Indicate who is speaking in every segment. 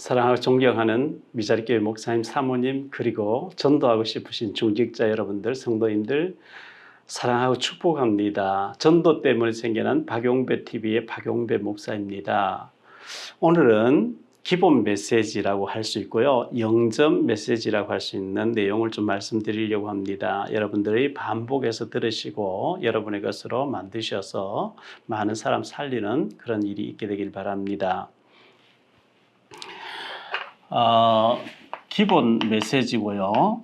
Speaker 1: 사랑하고 존경하는 미자리교회 목사님, 사모님, 그리고 전도하고 싶으신 중직자 여러분들, 성도님들 사랑하고 축복합니다. 전도 때문에 생겨난 박용배 TV의 박용배 목사입니다. 오늘은 기본 메시지라고 할 수 있고요, 영점 메시지라고 할 수 있는 내용을 좀 말씀드리려고 합니다. 여러분들이 반복해서 들으시고 여러분의 것으로 만드셔서 많은 사람 살리는 그런 일이 있게 되길 바랍니다. 기본 메시지고요,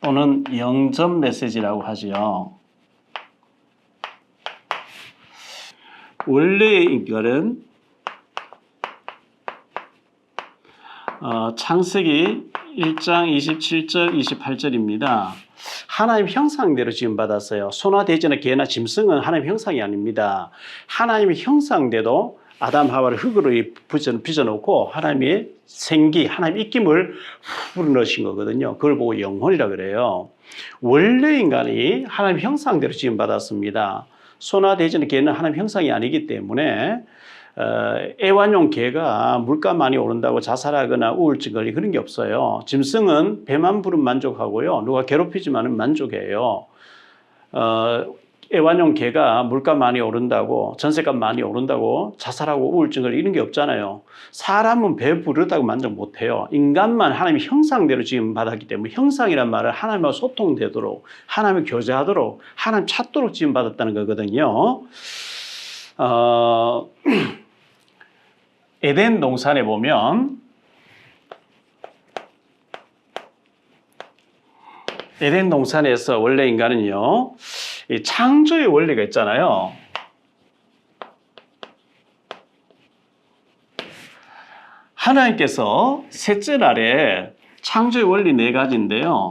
Speaker 1: 또는 영점 메시지라고 하지요. 원래의 인격은 창세기 1장 27절 28절입니다. 하나님 형상대로 지음받았어요. 소나 돼지나 개나 짐승은 하나님 형상이 아닙니다. 하나님의 형상대로 아담 하와를 흙으로 빚어놓고 하나님의 생기, 하나님의 입김을 불어넣으신 거거든요. 그걸 보고 영혼이라 그래요. 원래 인간이 하나님 형상대로 지음받았습니다. 소나 돼지나 개는 하나님 형상이 아니기 때문에 애완용 개가 물가 많이 오른다고 자살하거나 우울증 걸리고 그런 게 없어요. 짐승은 배만 부르면 만족하고요, 누가 괴롭히지만은 만족해요. 애완용 개가 물가 많이 오른다고, 전셋값 많이 오른다고 자살하고 우울증 걸리고 이런 게 없잖아요. 사람은 배 부르다고 만족 못해요. 인간만 하나님의 형상대로 지금 받았기 때문에, 형상이란 말은 하나님과 소통되도록, 하나님과 교제하도록, 하나님 찾도록 지금 받았다는 거거든요. 에덴 동산에 보면 에덴 동산에서 원래 인간은요, 이 창조의 원리가 있잖아요. 하나님께서 셋째 날에 창조의 원리 4가지인데요.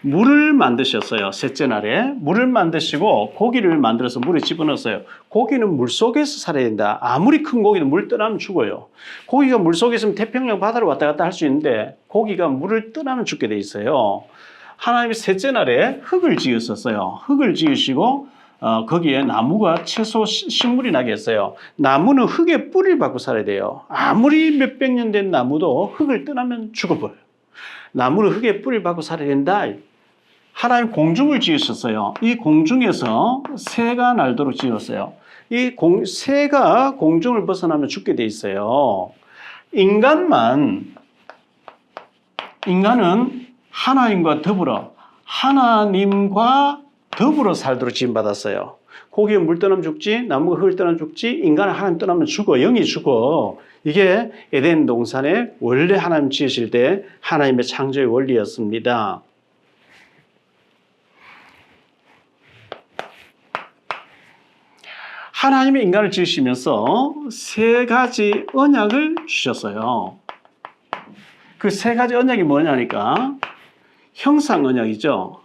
Speaker 1: 물을 만드셨어요. 셋째 날에 물을 만드시고 고기를 만들어서 물에 집어넣었어요. 고기는 물 속에서 살아야 된다. 아무리 큰 고기는 물 떠나면 죽어요. 고기가 물 속에 있으면 태평양 바다를 왔다 갔다 할 수 있는데 고기가 물을 떠나면 죽게 돼 있어요. 하나님이 셋째 날에 흙을 지으셨어요. 흙을 지으시고 거기에 나무가 채소 식물이 나게 했어요. 나무는 흙에 뿌리를 받고 살아야 돼요. 아무리 몇백 년 된 나무도 흙을 떠나면 죽어버려요. 나무는 흙에 뿌리를 받고 살아야 된다. 하나님 공중을 지으셨어요. 이 공중에서 새가 날도록 지었어요. 이 새가 공중을 벗어나면 죽게 돼 있어요. 인간은 하나님과 더불어 살도록 지음받았어요. 고기가 물 떠나면 죽지, 나무가 흙을 떠나면 죽지, 인간은 하나님 떠나면 죽어, 영이 죽어. 이게 에덴 동산에 원래 하나님 지으실 때 하나님의 창조의 원리였습니다. 하나님이 인간을 지으시면서 3가지 언약을 주셨어요. 그 3가지 언약이 뭐냐니까 형상 언약이죠.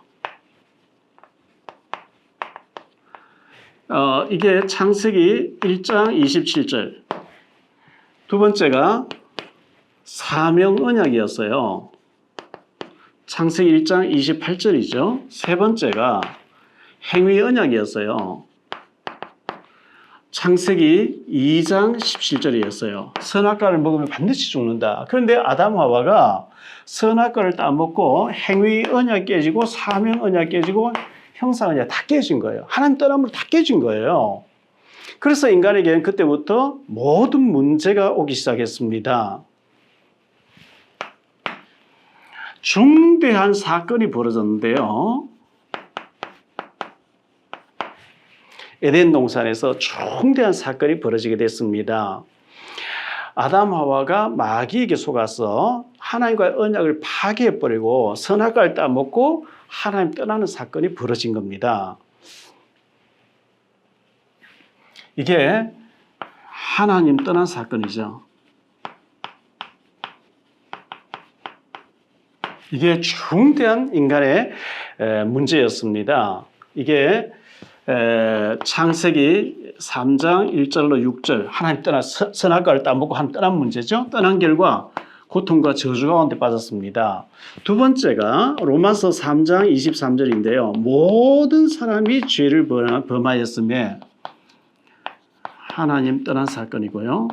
Speaker 1: 이게 창세기 1장 27절. 두 번째가 사명 언약이었어요. 창세기 1장 28절이죠. 세 번째가 행위 언약이었어요. 창세기 2장 17절이었어요. 선악과를 먹으면 반드시 죽는다. 그런데 아담 하와가 선악과를 따먹고 행위 언약 깨지고 사명 언약 깨지고 형상 언약 다 깨진 거예요. 하나님 떠남으로 다 깨진 거예요. 그래서 인간에게는 그때부터 모든 문제가 오기 시작했습니다. 중대한 사건이 벌어졌는데요. 에덴 동산에서 중대한 사건이 벌어지게 됐습니다. 아담 하와가 마귀에게 속아서 하나님과의 언약을 파괴해버리고 선악과를 따먹고 하나님 떠나는 사건이 벌어진 겁니다. 이게 하나님 떠난 사건이죠. 이게 중대한 인간의 문제였습니다. 이게 창세기 3장 1절로 6절 하나님 떠나 선악과를 따먹고 하나님 떠난 문제죠. 떠난 결과 고통과 저주 가운데 빠졌습니다. 두 번째가 로마서 3장 23절인데요. 모든 사람이 죄를 범하였음에 하나님 떠난 사건이고요.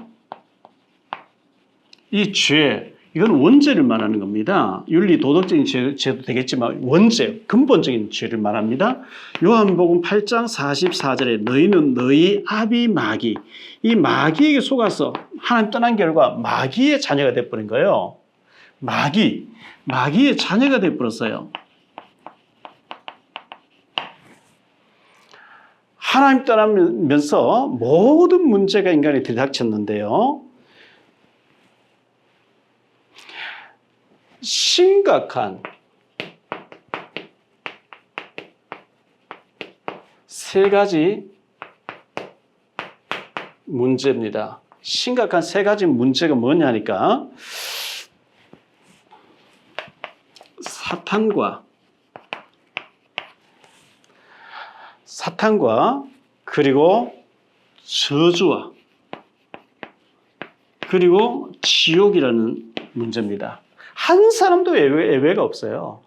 Speaker 1: 이 죄, 이건 원죄를 말하는 겁니다. 윤리 도덕적인 죄도 되겠지만 원죄, 근본적인 죄를 말합니다. 요한복음 8장 44절에 너희는 너희 아비 마귀, 이 마귀에게 속아서 하나님 떠난 결과 마귀의 자녀가 되어버린 거예요. 마귀의 자녀가 되어버렸어요. 하나님 떠나면서 모든 문제가 인간에 들이닥쳤는데요. 심각한 세 가지 문제입니다. 심각한 세 가지 문제가 뭐냐니까 사탄과 그리고 저주와 그리고 지옥이라는 문제입니다. 한 사람도 예외가 없어요.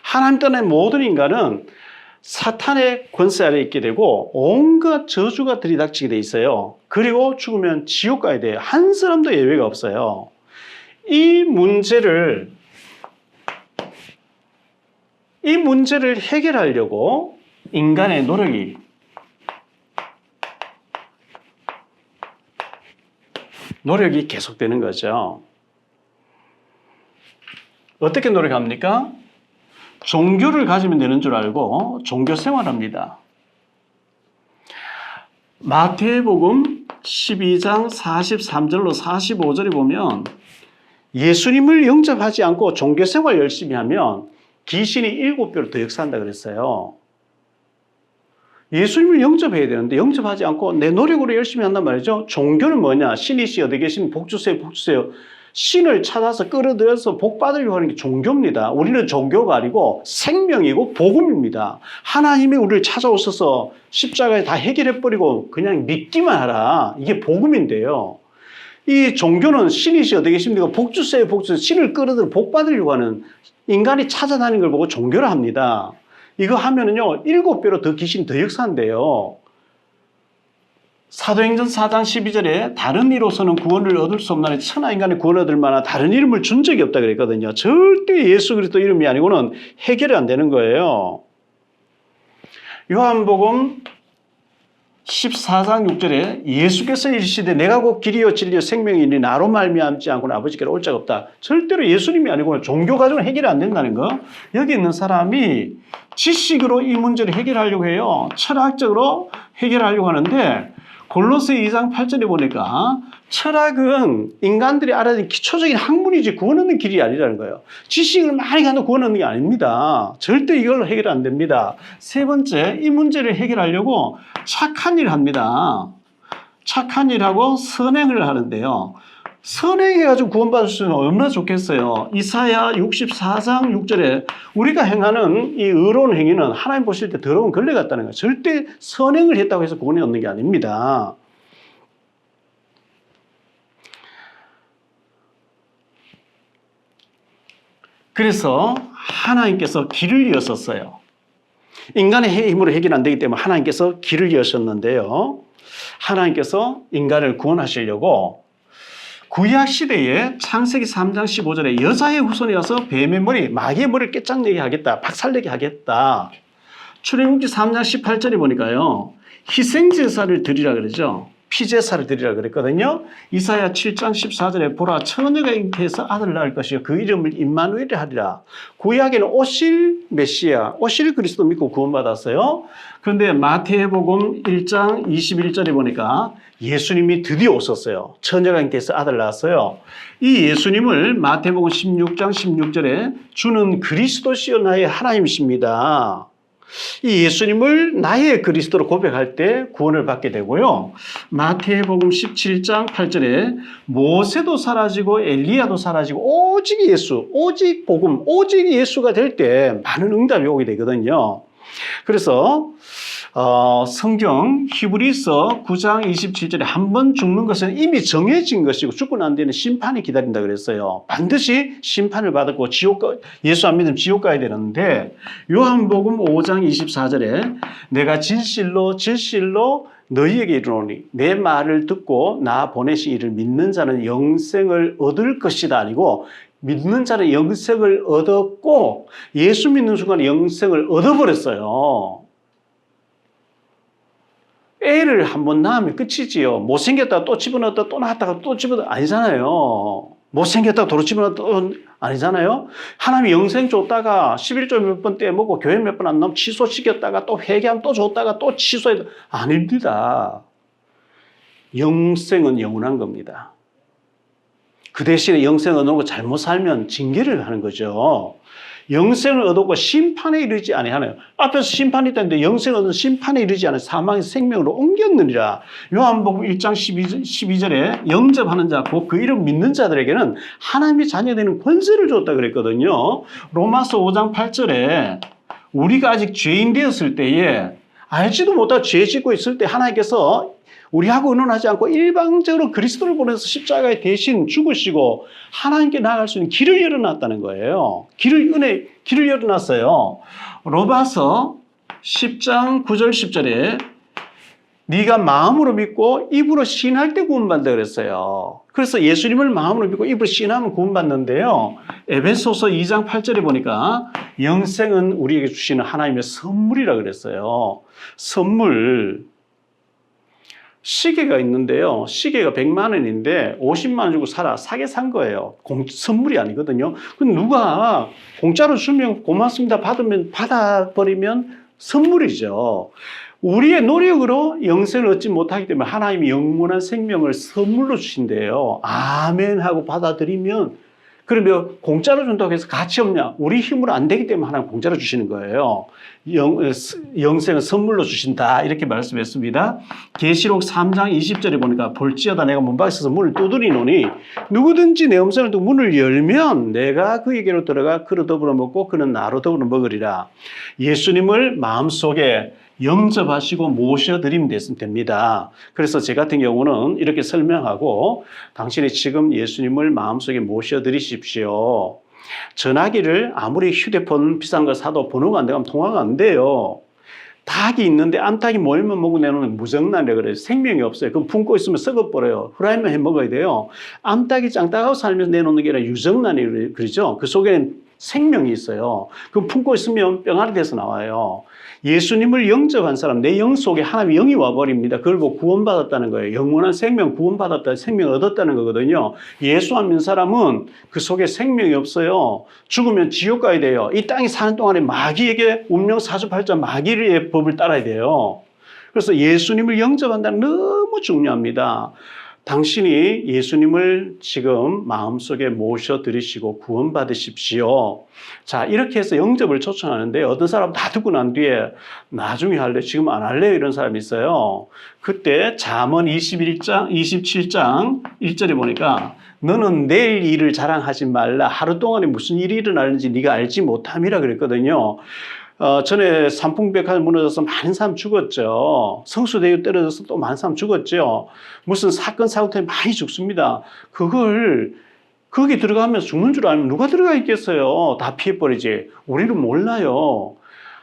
Speaker 1: 하나님 떠난 모든 인간은 사탄의 권세 아래에 있게 되고 온갖 저주가 들이닥치게 돼 있어요. 그리고 죽으면 지옥 가야 돼요. 한 사람도 예외가 없어요. 이 문제를 해결하려고 인간의 노력이 계속되는 거죠. 어떻게 노력합니까? 종교를 가지면 되는 줄 알고 종교 생활합니다. 마태복음 12장 43절로 45절에 보면 예수님을 영접하지 않고 종교 생활 열심히 하면 귀신이 7배로 더 역사한다 그랬어요. 예수님을 영접해야 되는데 영접하지 않고 내 노력으로 열심히 한단 말이죠. 종교는 뭐냐? 신이시 어디 계시면 복 주세요, 복 주세요. 신을 찾아서 끌어들여서 복 받으려고 하는 게 종교입니다. 우리는 종교가 아니고 생명이고 복음입니다. 하나님이 우리를 찾아오셔서 십자가에 다 해결해버리고 그냥 믿기만 하라. 이게 복음인데요. 이 종교는 신이시 어디 계십니까? 복 주세요, 복 주세요. 신을 끌어들여 복 받으려고 하는 인간이 찾아다니는 걸 보고 종교를 합니다. 이거 하면은요, 7배로 더 귀신이 더 역사한대요. 사도행전 4장 12절에 다른 이로서는 구원을 얻을 수 없나니 천하 인간의 구원을 얻을 만한 다른 이름을 준 적이 없다 그랬거든요. 절대 예수 그리스도 이름이 아니고는 해결이 안 되는 거예요. 요한복음 14장 6절에 예수께서 이르시되 내가 곧 길이요 진리요 생명이니 나로 말미암지 않고는 아버지께로 올 자가 없다. 절대로 예수님이 아니고 종교 가지고는 해결이 안 된다는 거. 여기 있는 사람이 지식으로 이 문제를 해결하려고 해요. 철학적으로 해결하려고 하는데 골로새 2장 8절에 보니까 철학은 인간들이 알아야 되는 기초적인 학문이지 구원 얻는 길이 아니라는 거예요. 지식을 많이 가도 구원 얻는 게 아닙니다. 절대 이걸로 해결 안 됩니다. 세 번째, 이 문제를 해결하려고 착한 일을 합니다. 착한 일하고 선행을 하는데요. 선행해가지고 구원받을 수 있으면 얼마나 좋겠어요. 이사야 64장 6절에 우리가 행하는 이 의로운 행위는 하나님 보실 때 더러운 걸레 같다는 거예요. 절대 선행을 했다고 해서 구원이 얻는 게 아닙니다. 그래서 하나님께서 길을 여셨어요. 인간의 힘으로 해결 안 되기 때문에 하나님께서 길을 여셨는데요. 하나님께서 인간을 구원하시려고 구약 시대에 창세기 3장 15절에 여자의 후손이 와서 뱀의 머리, 마귀의 머리를 깨짝내게 하겠다, 박살내게 하겠다. 출애굽기 3장 18절에 보니까요. 희생제사를 드리라 그러죠. 피제사를 드리라 그랬거든요. 이사야 7장 14절에 보라 처녀가 잉태해서 아들을 낳을 것이요 그 이름을 임마누엘이라 하리라. 구약에는 오실 메시아, 오실 그리스도 믿고 구원받았어요. 그런데 마태복음 1장 21절에 보니까 예수님이 드디어 오셨어요. 처녀가 잉태해서 아들을 낳았어요. 이 예수님을 마태복음 16장 16절에 주는 그리스도시요 나의 하나님이십니다. 이 예수님을 나의 그리스도로 고백할 때 구원을 받게 되고요. 마태복음 17장 8절에 모세도 사라지고 엘리야도 사라지고 오직 예수, 오직 복음, 오직 예수가 될 때 많은 응답이 오게 되거든요. 그래서 성경 히브리서 9장 27절에 한 번 죽는 것은 이미 정해진 것이고 죽고 난 뒤에는 심판이 기다린다 그랬어요. 반드시 심판을 받았고 예수 안 믿으면 지옥 가야 되는데 요한복음 5장 24절에 내가 진실로 너희에게 이르노니 내 말을 듣고 나 보내신 이를 믿는 자는 영생을 얻을 것이다 아니고 믿는 자는 영생을 얻었고 예수 믿는 순간에 영생을 얻어버렸어요. 애를 한번 낳으면 끝이지요. 못생겼다가 또 집어넣었다가 또 낳았다가 또 집어넣었다가 아니잖아요. 못생겼다가 도로 집어넣었다가 또 아니잖아요. 하나님이 영생 줬다가 11조 몇 번 떼먹고 교회 몇 번 안 나오면 취소시켰다가 또 회개하면 또 줬다가 또 취소해. 아닙니다. 영생은 영원한 겁니다. 그 대신에 영생을 얻고 잘못 살면 징계를 하는 거죠. 영생을 얻었고 심판에 이르지 아니하나요? 앞에서 심판이 있다는데 영생을 얻은 심판에 이르지 않아요. 사망에서 생명으로 옮겼느니라. 요한복음 1장 12절에 영접하는 자, 곧 그 이름 믿는 자들에게는 하나님의 자녀되는 권세를 줬다 그랬거든요. 로마서 5장 8절에 우리가 아직 죄인 되었을 때에 알지도 못하고 죄 짓고 있을 때 하나님께서 우리하고 의논하지 않고 일방적으로 그리스도를 보내서 십자가에 대신 죽으시고 하나님께 나아갈 수 있는 길을 열어놨다는 거예요. 길을 열어놨어요. 로마서 10장 9절 10절에 네가 마음으로 믿고 입으로 신할 때 구원받는다 그랬어요. 그래서 예수님을 마음으로 믿고 입으로 신하면 구원받는데요. 에베소서 2장 8절에 보니까 영생은 우리에게 주시는 하나님의 선물이라 그랬어요. 선물. 시계가 있는데요. 시계가 100만 원인데 50만 원 주고 사게 산 거예요. 선물이 아니거든요. 그럼 누가 공짜로 주면 고맙습니다. 받아버리면 선물이죠. 우리의 노력으로 영생을 얻지 못하기 때문에 하나님이 영원한 생명을 선물로 주신대요. 아멘 하고 받아들이면 그러면 공짜로 준다고 해서 가치 없냐? 우리 힘으로 안 되기 때문에 하나님 공짜로 주시는 거예요. 영생은 선물로 주신다 이렇게 말씀했습니다. 계시록 3장 20절에 보니까 볼지어다 내가 문 밖에 서서 문을 두드리노니 누구든지 내 음성을 듣고 문을 열면 내가 그에게로 들어가 그로 더불어 먹고 그는 나로 더불어 먹으리라. 예수님을 마음속에 영접하시고 모셔드리면 됩니다. 그래서 제 같은 경우는 이렇게 설명하고 당신이 지금 예수님을 마음속에 모셔드리십시오. 전화기를 아무리 휴대폰 비싼 걸 사도 번호가 안 되면 통화가 안 돼요. 닭이 있는데 암탉이 모이면 먹고 내놓으면 무정란이라 그래요. 생명이 없어요. 그럼 품고 있으면 썩어버려요. 후라이만 해 먹어야 돼요. 암탉이 짱닭하고 살면서 내놓는 게 아니라 유정란이 그러죠. 그 속에는 생명이 있어요. 그럼 품고 있으면 병아리 돼서 나와요. 예수님을 영접한 사람, 내 영 속에 하나님의 영이 와버립니다. 그걸 보고 구원받았다는 거예요. 영원한 생명, 구원받았다, 생명을 얻었다는 거거든요. 예수 안 믿는 사람은 그 속에 생명이 없어요. 죽으면 지옥 가야 돼요. 이 땅에 사는 동안에 마귀에게 운명 사주팔자 마귀의 법을 따라야 돼요. 그래서 예수님을 영접한다는 게 너무 중요합니다. 당신이 예수님을 지금 마음속에 모셔드리시고 구원받으십시오. 자, 이렇게 해서 영접을 초청하는데 어떤 사람 다 듣고 난 뒤에 나중에 할래, 지금 안 할래요 이런 사람이 있어요. 그때 잠언 27장 1절에 보니까 너는 내일 일을 자랑하지 말라. 하루 동안에 무슨 일이 일어나는지 네가 알지 못함이라 그랬거든요. 전에 삼풍백화점 무너져서 많은 사람 죽었죠. 성수대교 떨어져서 또 많은 사람 죽었죠. 무슨 사건, 사고 때문에 많이 죽습니다. 거기 들어가면 죽는 줄 알면 누가 들어가 있겠어요. 다 피해버리지. 우리는 몰라요.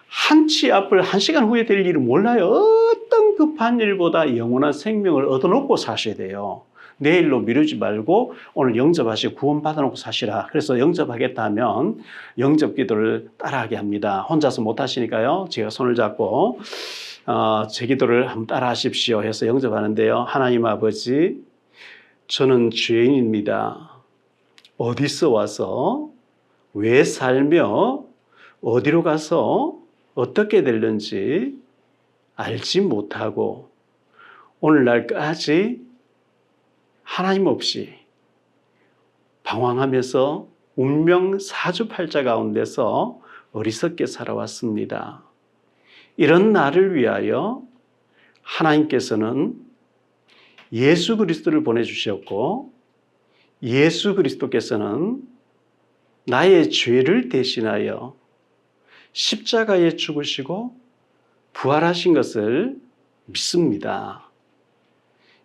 Speaker 1: 한치 앞을 1시간 후에 될 일을 몰라요. 어떤 급한 일보다 영원한 생명을 얻어놓고 사셔야 돼요. 내일로 미루지 말고 오늘 영접하시고 구원받아놓고 사시라. 그래서 영접하겠다 하면 영접 기도를 따라하게 합니다. 혼자서 못하시니까요. 제가 손을 잡고 제 기도를 한번 따라하십시오 해서 영접하는데요. 하나님 아버지, 저는 죄인입니다. 어디서 와서 왜 살며 어디로 가서 어떻게 될는지 알지 못하고 오늘날까지 하나님 없이 방황하면서 운명 사주팔자 가운데서 어리석게 살아왔습니다. 이런 나를 위하여 하나님께서는 예수 그리스도를 보내주셨고 예수 그리스도께서는 나의 죄를 대신하여 십자가에 죽으시고 부활하신 것을 믿습니다.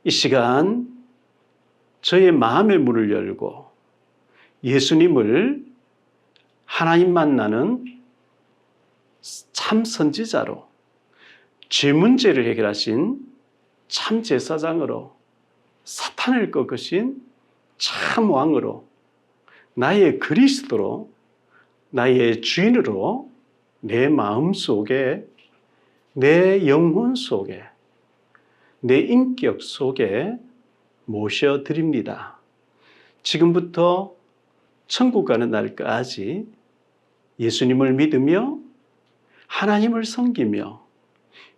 Speaker 1: 이 시간 저의 마음의 문을 열고 예수님을 하나님 만나는 참 선지자로, 죄 문제를 해결하신 참 제사장으로, 사탄을 꺾으신 참 왕으로, 나의 그리스도로, 나의 주인으로 내 마음 속에, 내 영혼 속에, 내 인격 속에 모셔드립니다. 지금부터 천국 가는 날까지 예수님을 믿으며 하나님을 섬기며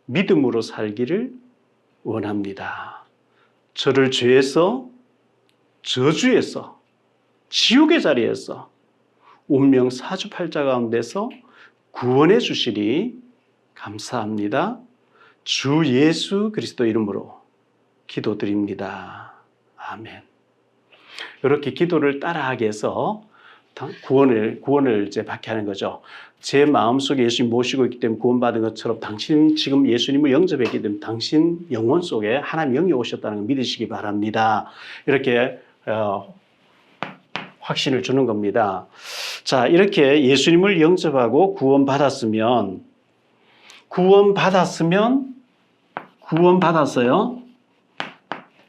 Speaker 1: 믿음으로 살기를 원합니다. 저를 죄에서, 저주에서, 지옥의 자리에서, 운명 사주팔자 가운데서 구원해 주시니 감사합니다. 주 예수 그리스도 이름으로 기도드립니다. 아멘. 이렇게 기도를 따라하게 해서 구원을 이제 받게 하는 거죠. 제 마음속에 예수님 모시고 있기 때문에 구원받은 것처럼 당신 지금 예수님을 영접했기 때문에 당신 영혼 속에 하나님 영이 오셨다는 걸 믿으시기 바랍니다. 이렇게 확신을 주는 겁니다. 자, 이렇게 예수님을 영접하고 구원받았어요.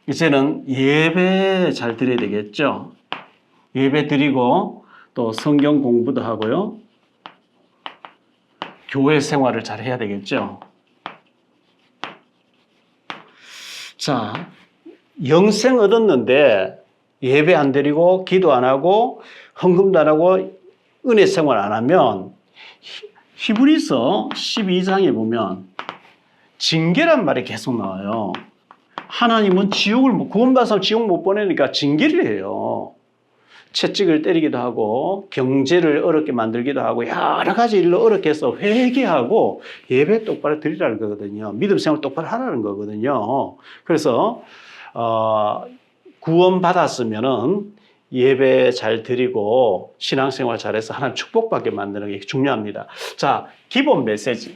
Speaker 1: 이제는 예배 잘 드려야 되겠죠. 예배 드리고 또 성경 공부도 하고요. 교회 생활을 잘 해야 되겠죠. 자, 영생 얻었는데 예배 안 드리고 기도 안 하고 헌금도 안 하고 은혜 생활 안 하면 히브리서 12장에 보면 징계란 말이 계속 나와요. 하나님은 구원받아서 지옥 못 보내니까 징계를 해요. 채찍을 때리기도 하고 경제를 어렵게 만들기도 하고 여러 가지 일로 어렵게 해서 회개하고 예배 똑바로 드리라는 거거든요. 믿음 생활 똑바로 하라는 거거든요. 그래서 구원받았으면은 예배 잘 드리고 신앙생활 잘해서 하나님 축복받게 만드는 게 중요합니다. 자, 기본 메시지,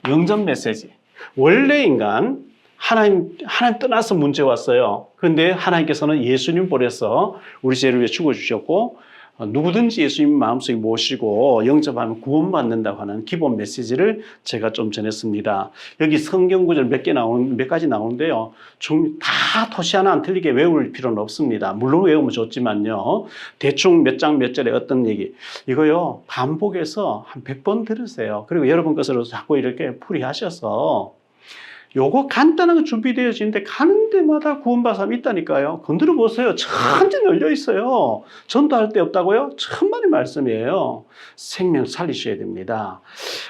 Speaker 1: 영접 메시지. 원래 인간 하나님 떠나서 문제 왔어요. 그런데 하나님께서는 예수님 보내서 우리 죄를 위해 죽어주셨고 누구든지 예수님 마음속에 모시고 영접하면 구원받는다고 하는 기본 메시지를 제가 좀 전했습니다. 여기 성경 구절 몇 가지 나오는데요. 다 토시 하나 안 틀리게 외울 필요는 없습니다. 물론 외우면 좋지만요. 대충 몇 장 몇 절에 어떤 얘기. 이거요. 반복해서 한 100번 들으세요. 그리고 여러분 것으로 자꾸 이렇게 풀이하셔서 요거 간단한 거 준비되어지는데 가는 데마다 구원받은 사람이 있다니까요. 건드려 보세요. 천천히 열려 있어요. 전도할 데 없다고요? 천만의 말씀이에요. 생명 살리셔야 됩니다.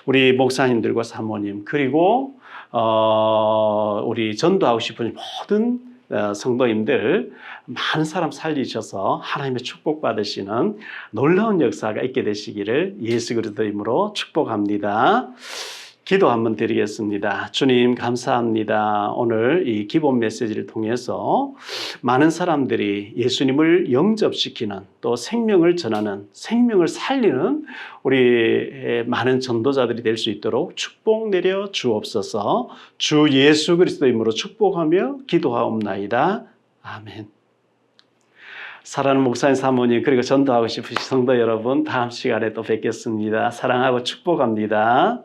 Speaker 1: 우리 목사님들과 사모님 그리고 우리 전도하고 싶은 모든 성도님들 많은 사람 살리셔서 하나님의 축복 받으시는 놀라운 역사가 있게 되시기를 예수 그리스도 이름으로 축복합니다. 기도 한번 드리겠습니다. 주님 감사합니다. 오늘 이 기본 메시지를 통해서 많은 사람들이 예수님을 영접시키는 또 생명을 전하는 생명을 살리는 우리 많은 전도자들이 될 수 있도록 축복 내려 주옵소서. 주 예수 그리스도 이름으로 축복하며 기도하옵나이다. 아멘. 사랑하는 목사님 사모님 그리고 전도하고 싶으신 성도 여러분 다음 시간에 또 뵙겠습니다. 사랑하고 축복합니다.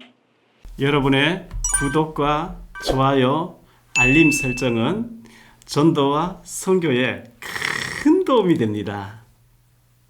Speaker 1: 여러분의 구독과 좋아요, 알림 설정은 전도와 선교에 큰 도움이 됩니다.